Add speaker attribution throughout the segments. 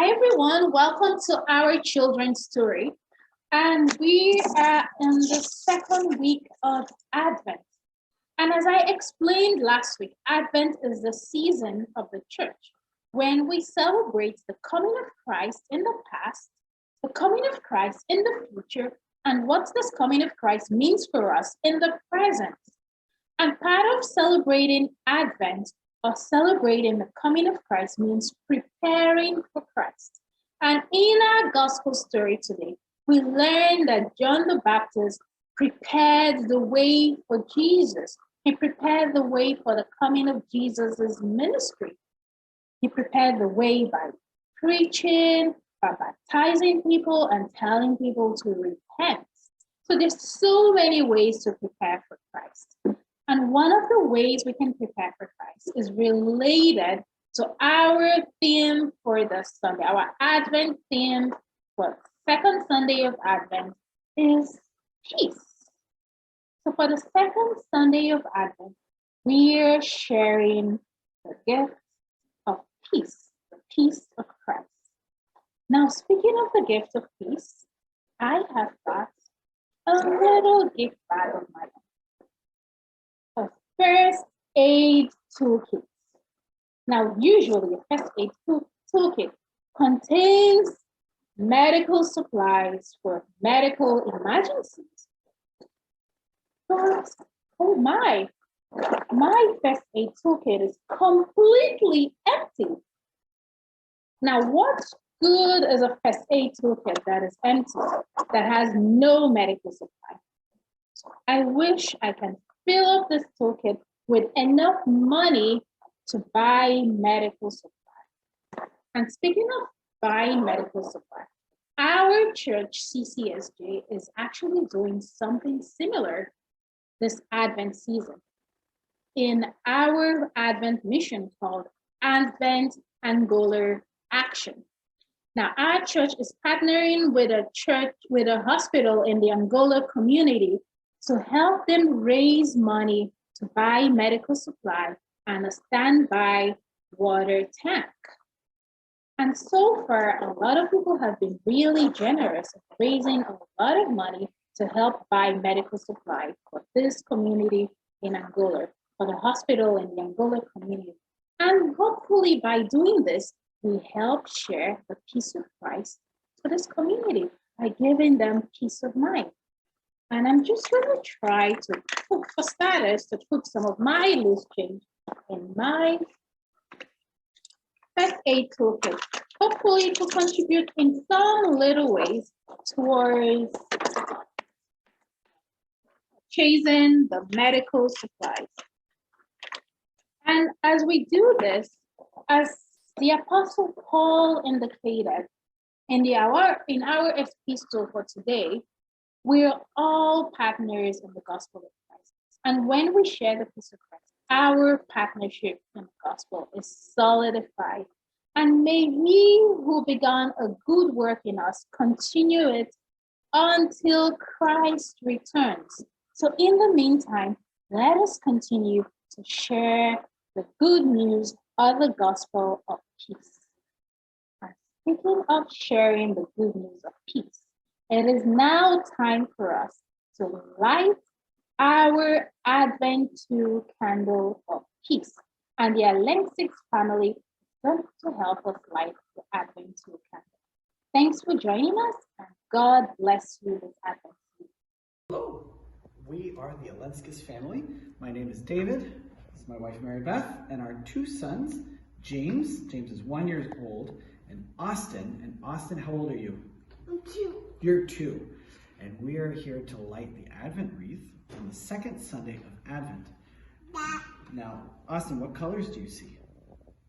Speaker 1: Hi everyone, welcome to our children's story. And we are in the second week of Advent. And as I explained last week, Advent is the season of the church when we celebrate the coming of Christ in the past, the coming of Christ in the future, and what this coming of Christ means for us in the present. And part of celebrating Advent or celebrating the coming of Christ means preparing for Christ. And in our gospel story today, we learn that John the Baptist prepared the way for Jesus. He prepared the way for the coming of Jesus's ministry. He prepared the way by preaching, by baptizing people and telling people to repent. So there's so many ways to prepare for Christ. And one of the ways we can prepare for Christ is related to our theme for the Sunday. Our Advent theme for the second Sunday of Advent is peace. So for the second Sunday of Advent, we are sharing the gift of peace, the peace of Christ. Now, speaking of the gift of peace, I have got a little gift bag of my own. A first aid toolkit. Now, usually a first aid toolkit contains medical supplies for medical emergencies. But, oh my first aid toolkit is completely empty. Now, what good is a first aid toolkit that is empty, that has no medical supply? I wish I can fill up this toolkit with enough money to buy medical supply. And speaking of buying medical supply, our church, CCSJ, is actually doing something similar this Advent season in our Advent mission called Advent Angola Action. Now, our church is partnering with a hospital in the Angola community to help them raise money to buy medical supply and a standby water tank. And so far, a lot of people have been really generous of raising a lot of money to help buy medical supply for this community in Angola, for the hospital in the Angola community. And hopefully by doing this, we help share the peace of Christ to this community by giving them peace of mind. And I'm just going to try to, for starters, to put some of my loose change in my first aid toolkit, hopefully to contribute in some little ways towards chasing the medical supplies. And as we do this, as the Apostle Paul indicated in our epistle for today, we're all partners in the gospel of Christ. And when we share the peace of Christ, our partnership in the gospel is solidified. And may he who began a good work in us continue it until Christ returns. So in the meantime, let us continue to share the good news of the gospel of peace. And speaking of sharing the good news of peace, it is now time for us to light our Advent 2 candle of peace. And the Alexis family is going to help us light the Advent 2 candle. Thanks for joining us, and God bless you this Advent.
Speaker 2: Hello, we are the Alenskis family. My name is David, this is my wife Mary Beth, and our two sons, James is 1 year old, and Austin. And Austin, how old are you?
Speaker 3: I'm 2.
Speaker 2: You're 2. And we are here to light the Advent wreath on the second Sunday of Advent. Now, Austin, what colors do you see?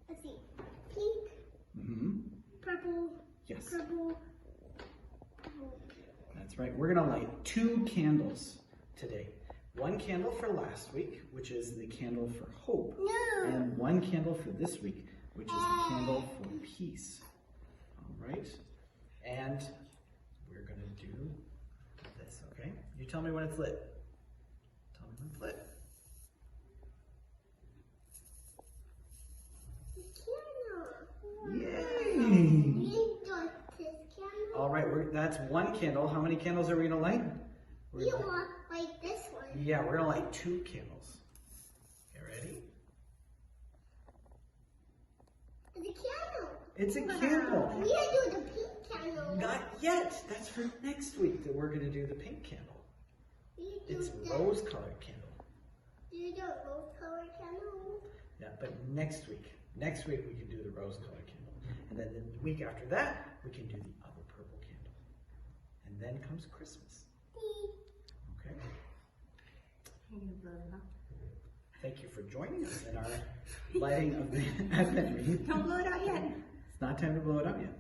Speaker 3: I see pink, purple,
Speaker 2: Yes.
Speaker 3: purple.
Speaker 2: That's right. We're going to light 2 candles today. 1 candle for last week, which is the candle for hope.
Speaker 3: No.
Speaker 2: And 1 candle for this week, which is the candle for peace. All right. And we're going to do this, okay? You tell me when it's lit. Tell me when it's lit. Yay! that's one candle. How many candles are we gonna light?
Speaker 3: You want like this one.
Speaker 2: Yeah, we're gonna light 2 candles. Okay, ready?
Speaker 3: It's a candle.
Speaker 2: It's a candle.
Speaker 3: We gotta do the pink candle.
Speaker 2: Not yet. That's for next week that we're gonna do the pink candle. It's rose-colored candle.
Speaker 3: Do you do a rose-colored candle?
Speaker 2: Yeah, but next week we can do the rose-colored candle, and then the week after that we can do the other purple candle, and then comes Christmas. Okay. Thank you for joining us in our lighting of the Advent wreath.
Speaker 4: Don't blow it out yet.
Speaker 2: It's not time to blow it up yet.